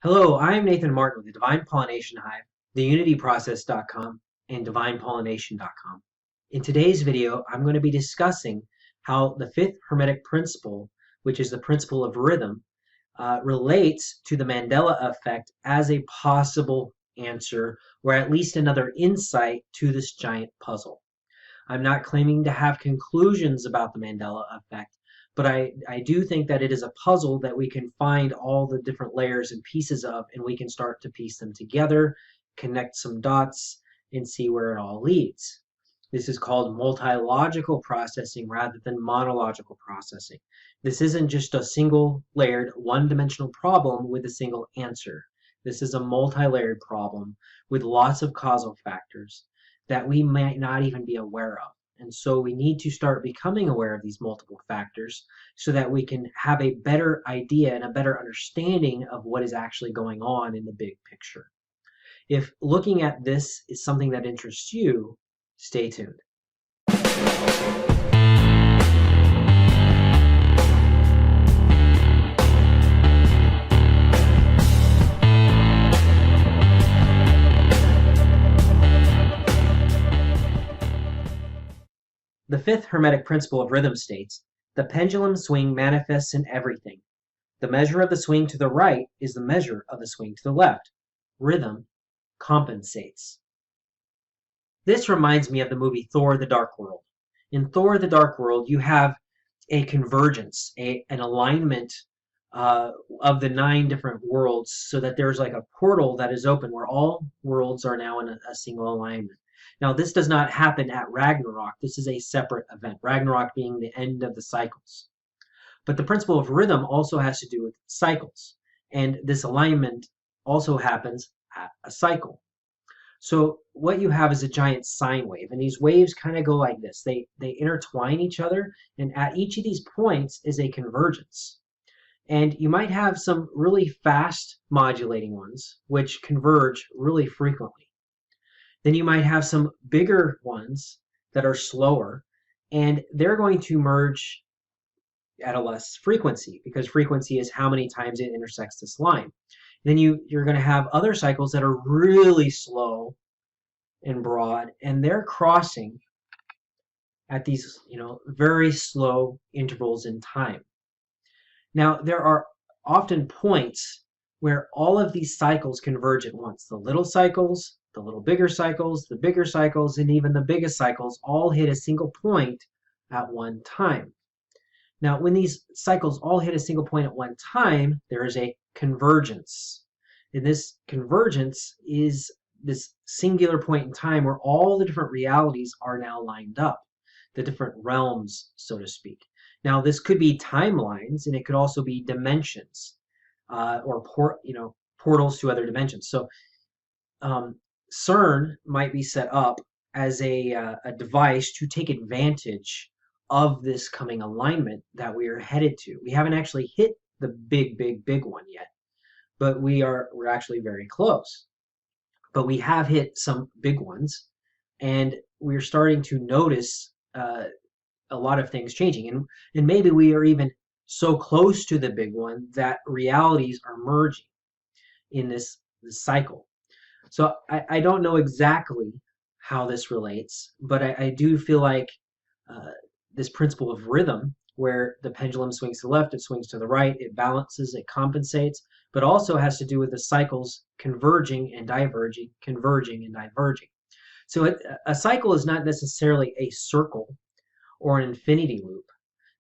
Hello, I'm Nathan Martin with the Divine Pollination Hive, theunityprocess.com, and divinepollination.com. In today's video, I'm going to be discussing how the fifth Hermetic principle, which is the principle of rhythm, relates to the Mandela Effect as a possible answer, or at least another insight to this giant puzzle. I'm not claiming to have conclusions about the Mandela effect, but I do think that it is a puzzle that we can find all the different layers and pieces of, and we can start to piece them together, connect some dots, and see where it all leads. This is called multi-logical processing rather than monological processing. This isn't just a single layered, one-dimensional problem with a single answer. This is a multi-layered problem with lots of causal factors that we might not even be aware of. And so we need to start becoming aware of these multiple factors so that we can have a better idea and a better understanding of what is actually going on in the big picture. If looking at this is something that interests you, stay tuned. The fifth Hermetic principle of rhythm states, the pendulum swing manifests in everything. The measure of the swing to the right is the measure of the swing to the left. Rhythm compensates. This reminds me of the movie Thor: The Dark World. In Thor: The Dark World, you have a convergence, an alignment of the 9 different worlds so that there's like a portal that is open where all worlds are now in a single alignment. Now, this does not happen at Ragnarok. This is a separate event, Ragnarok being the end of the cycles. But the principle of rhythm also has to do with cycles. And this alignment also happens at a cycle. So what you have is a giant sine wave, and these waves kind of go like this. They intertwine each other, and at each of these points is a convergence. And you might have some really fast modulating ones, which converge really frequently. Then you might have some bigger ones that are slower, and they're going to merge at a less frequency, because frequency is how many times it intersects this line. Then you're going to have other cycles that are really slow and broad, and they're crossing at these, very slow intervals in time. Now, there are often points where all of these cycles converge at once. The little cycles, the little bigger cycles, the bigger cycles, and even the biggest cycles all hit a single point at one time. Now, when these cycles all hit a single point at one time, there is a convergence. And this convergence is this singular point in time where all the different realities are now lined up, the different realms, so to speak. Now, this could be timelines, and it could also be dimensions, or portals to other dimensions. So, CERN might be set up as a device to take advantage of this coming alignment that we are headed to. We haven't actually hit the big one yet, but we're actually very close. But we have hit some big ones, and we're starting to notice a lot of things changing, and maybe we are even so close to the big one that realities are merging in this cycle. So I don't know exactly how this relates, but I do feel like this principle of rhythm, where the pendulum swings to the left, it swings to the right, it balances, it compensates, but also has to do with the cycles converging and diverging, converging and diverging. So a cycle is not necessarily a circle or an infinity loop.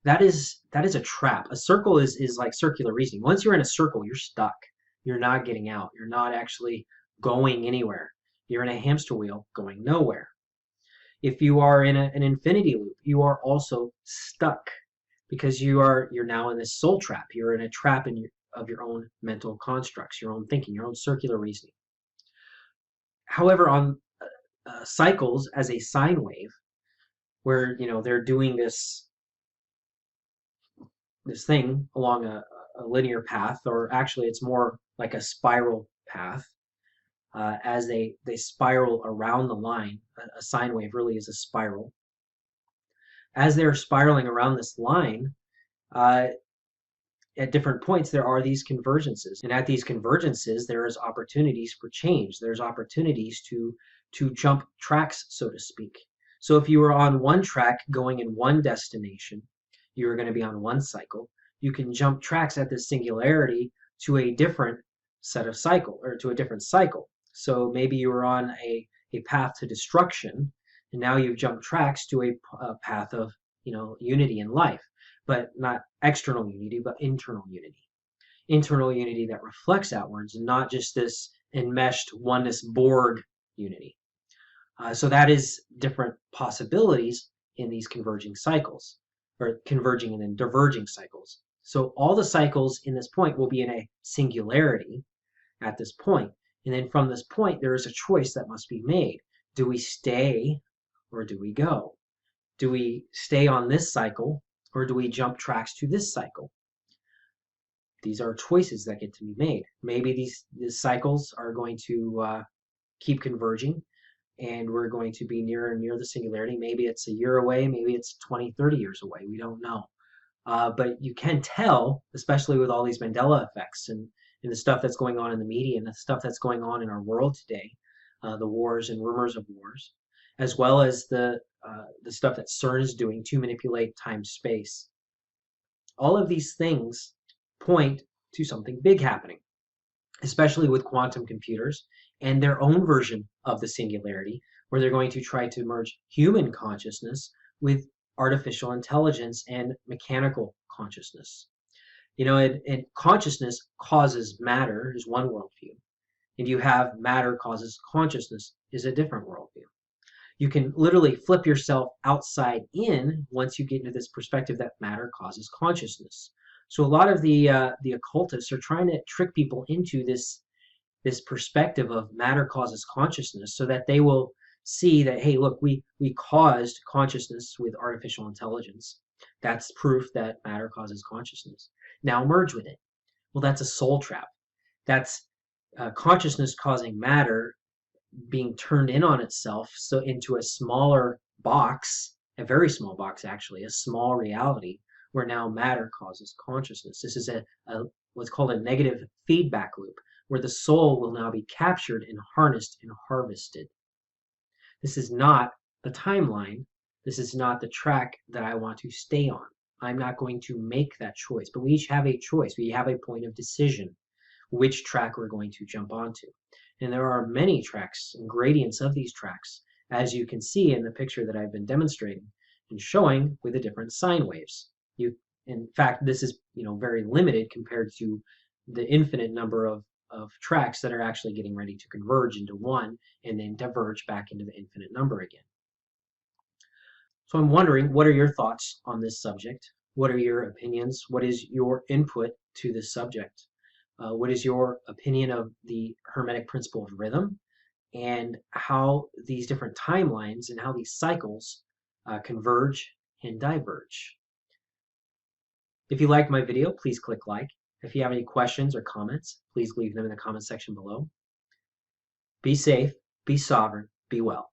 That is a trap. A circle is like circular reasoning. Once you're in a circle, you're stuck. You're not getting out. You're not actually going anywhere. You're in a hamster wheel going nowhere. If you are in an infinity loop, you are also stuck because you're now in this soul trap. You're in a trap of your own mental constructs, your own thinking, your own circular reasoning. However, on cycles as a sine wave, where they're doing this thing along a linear path, or actually it's more like a spiral path, as they spiral around the line. A sine wave really is a spiral. As they're spiraling around this line, at different points there are these convergences, and at these convergences there is opportunities for change. There's opportunities to jump tracks, so to speak. So if you were on one track going in one destination, you were going to be on one cycle. You can jump tracks at this singularity to a different set of cycle, or to a different cycle. So maybe you were on a path to destruction, and now you've jumped tracks to a path of unity in life, but not external unity, but internal unity that reflects outwards, and not just this enmeshed oneness Borg unity. So that is different possibilities in these converging cycles, or converging and then diverging cycles. So all the cycles in this point will be in a singularity at this point. And then from this point, there is a choice that must be made. Do we stay or do we go? Do we stay on this cycle or do we jump tracks to this cycle? These are choices that get to be made. Maybe these cycles are going to keep converging, and we're going to be nearer and near the singularity. Maybe it's a year away, maybe it's 20, 30 years away. We don't know. But you can tell, especially with all these Mandela effects and the stuff that's going on in the media and the stuff that's going on in our world today, the wars and rumors of wars, as well as the stuff that CERN is doing to manipulate time-space. All of these things point to something big happening, especially with quantum computers and their own version of the singularity, where they're going to try to merge human consciousness with artificial intelligence and mechanical consciousness. And consciousness causes matter is one worldview, and you have matter causes consciousness is a different worldview. You can literally flip yourself outside in once you get into this perspective that matter causes consciousness. So a lot of the occultists are trying to trick people into this perspective of matter causes consciousness, so that they will see that, hey, look, we caused consciousness with artificial intelligence. That's proof that matter causes consciousness. Now merge with it. Well, that's a soul trap. That's consciousness causing matter being turned in on itself, so into a smaller box, a very small box actually, a small reality, where now matter causes consciousness. This is a what's called a negative feedback loop, where the soul will now be captured and harnessed and harvested. This is not the timeline. This is not the track that I want to stay on. I'm not going to make that choice, but we each have a choice. We have a point of decision, which track we're going to jump onto. And there are many tracks and gradients of these tracks, as you can see in the picture that I've been demonstrating and showing with the different sine waves. In fact, this is very limited compared to the infinite number of tracks that are actually getting ready to converge into one and then diverge back into the infinite number again. So I'm wondering, what are your thoughts on this subject? What are your opinions? What is your input to this subject? What is your opinion of the Hermetic principle of rhythm, and how these different timelines and how these cycles converge and diverge? If you liked my video, please click like. If you have any questions or comments, please leave them in the comment section below. Be safe, be sovereign, be well.